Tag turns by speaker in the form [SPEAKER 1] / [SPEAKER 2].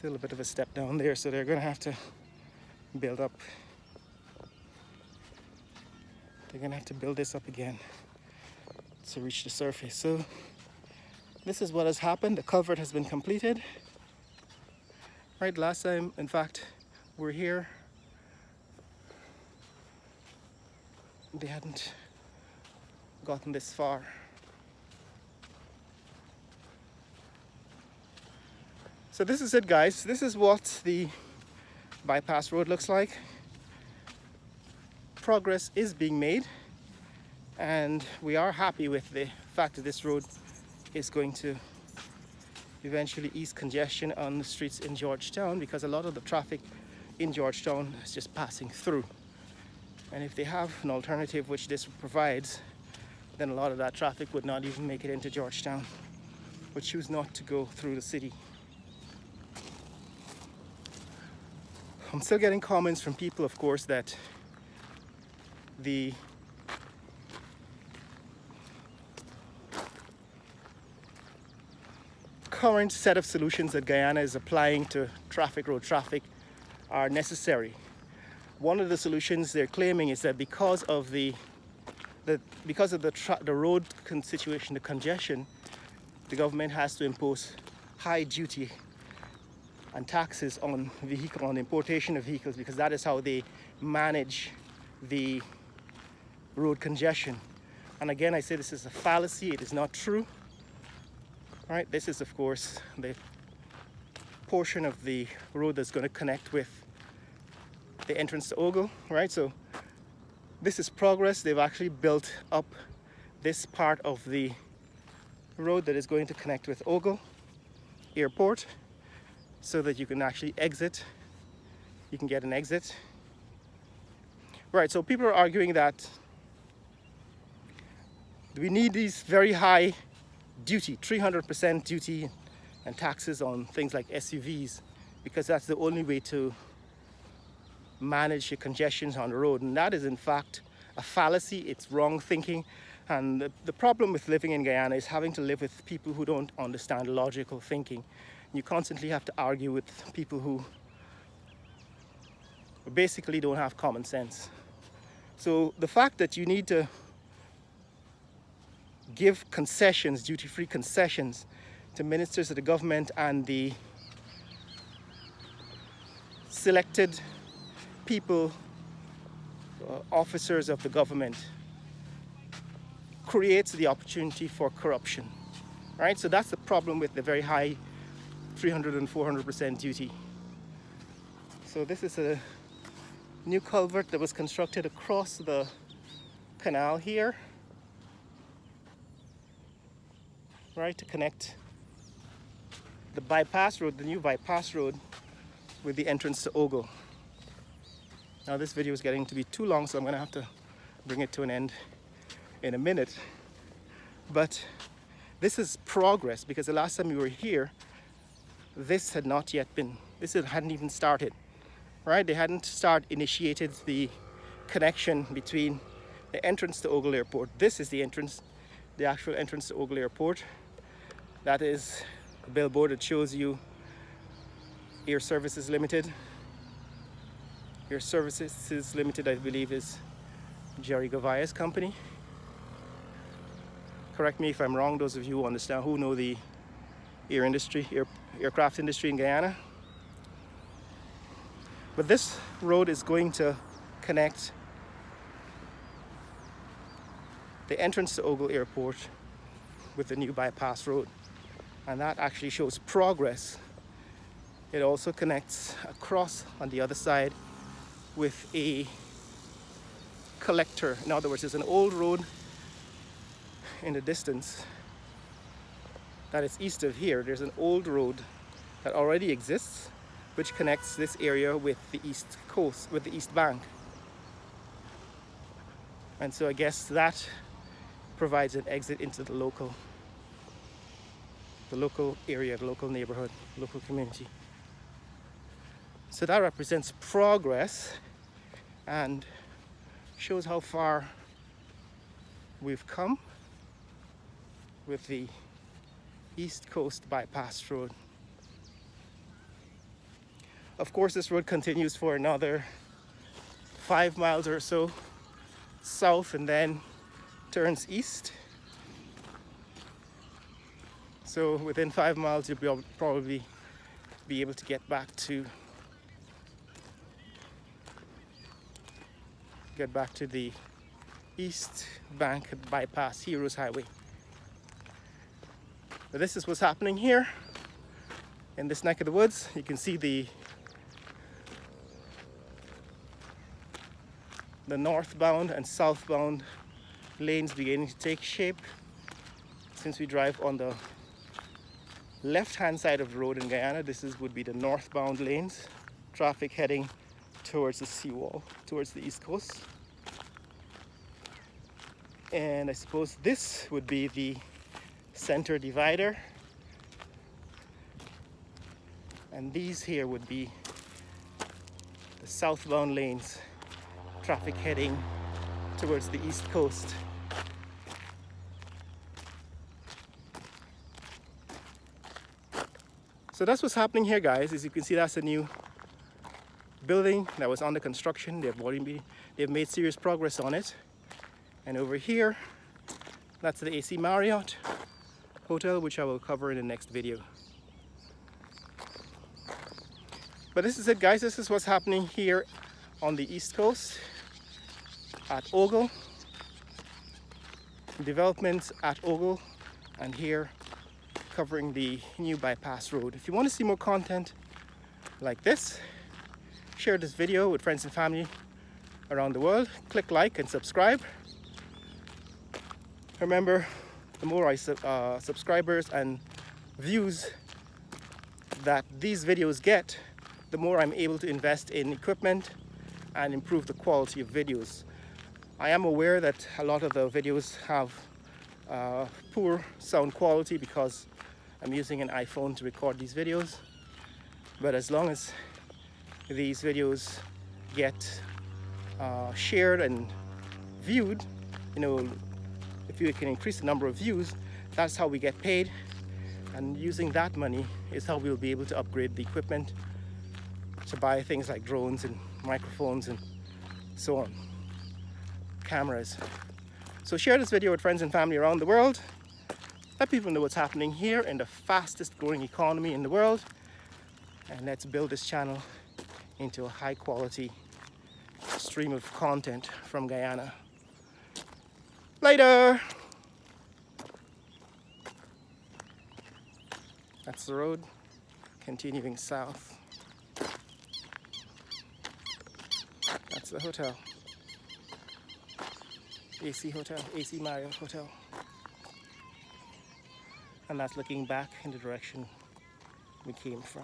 [SPEAKER 1] Still a bit of a step down there, so they're going to have to build up. They're going to have to build this up again to reach the surface. So this is what has happened. The culvert has been completed. Right, last time, in fact, we're here, they hadn't gotten this far. So this is it, guys. This is what the bypass road looks like. Progress is being made, and we are happy with the fact that this road is going to eventually ease congestion on the streets in Georgetown, because a lot of the traffic in Georgetown is just passing through. And if they have an alternative, which this provides, then a lot of that traffic would not even make it into Georgetown, would choose not to go through the city. I'm still getting comments from people, of course, that the current set of solutions that Guyana is applying to road traffic are necessary. One of the solutions they're claiming is that because of the road situation, the congestion, the government has to impose high duty and taxes on importation of vehicles, because that is how they manage the road congestion. And again, I say this is a fallacy. It is not true. Right, this is, of course, the portion of the road that's going to connect with the entrance to Ogle, right? So this is progress. They've actually built up this part of the road that is going to connect with Ogle Airport, so that you can actually exit. You can get an exit. Right, so people are arguing that we need these very high duty, 300% duty and taxes on things like SUVs, because that's the only way to manage the congestions on the road. And that is in fact a fallacy. It's wrong thinking. And the problem with living in Guyana is having to live with people who don't understand logical thinking. You constantly have to argue with people who basically don't have common sense. So the fact that you need to give concessions, duty-free concessions, to ministers of the government and the selected people, officers of the government, creates the opportunity for corruption, right? So that's the problem with the very high 300 and 400% duty. So this is a new culvert that was constructed across the canal here, right, to connect the bypass road, the new bypass road, with the entrance to Ogle. Now this video is getting to be too long, so I'm going to have to bring it to an end in a minute. But this is progress, because the last time we were here, this hadn't even started, right? They hadn't initiated the connection between the entrance to Ogle Airport. This is the entrance, the actual entrance to Ogle Airport. That is a billboard that shows you Air Services Limited. Air Services Limited, I believe, is Jerry Gavaya's company. Correct me if I'm wrong, those of you who understand, who know the aircraft industry in Guyana. But this road is going to connect the entrance to Ogle Airport with the new bypass road. And that actually shows progress. It also connects across on the other side with a collector. In other words, there's an old road in the distance that is east of here. There's an old road that already exists, which connects this area with the east coast, with the east bank. And so I guess that provides an exit into the local area, the local neighborhood, local community. So that represents progress and shows how far we've come with the East Coast Bypass Road. Of course, this road continues for another 5 miles or so south and then turns east. So within 5 miles, you'll probably be able to get back to the east bank bypass Heroes Highway. But this is what's happening here in this neck of the woods. You can see the northbound and southbound lanes beginning to take shape. Since we drive on the left-hand side of the road in Guyana, would be the northbound lanes. Traffic heading towards the seawall, towards the east coast. And I suppose this would be the center divider. And these here would be the southbound lanes, traffic heading towards the east coast. So that's what's happening here, guys. As you can see, that's a new building that was under construction. They've made serious progress on it. And over here, that's the AC Marriott Hotel, which I will cover in the next video. But this is it, guys. This is what's happening here on the east coast at Ogle. Developments at Ogle, and here covering the new bypass road. If you want to see more content like this, share this video with friends and family around the world. Click like and subscribe. Remember, the more subscribers and views that these videos get, the more I'm able to invest in equipment and improve the quality of videos. I am aware that a lot of the videos have poor sound quality because I'm using an iPhone to record these videos. But as long as these videos get shared and viewed, if you can increase the number of views, that's how we get paid. And using that money is how we'll be able to upgrade the equipment to buy things like drones and microphones and so on, cameras. So share this video with friends and family around the world. Let people know what's happening here in the fastest growing economy in the world. And let's build this channel into a high quality stream of content from Guyana. Later! That's the road, continuing south. That's the hotel. AC Hotel, AC Marriott Hotel. And that's looking back in the direction we came from.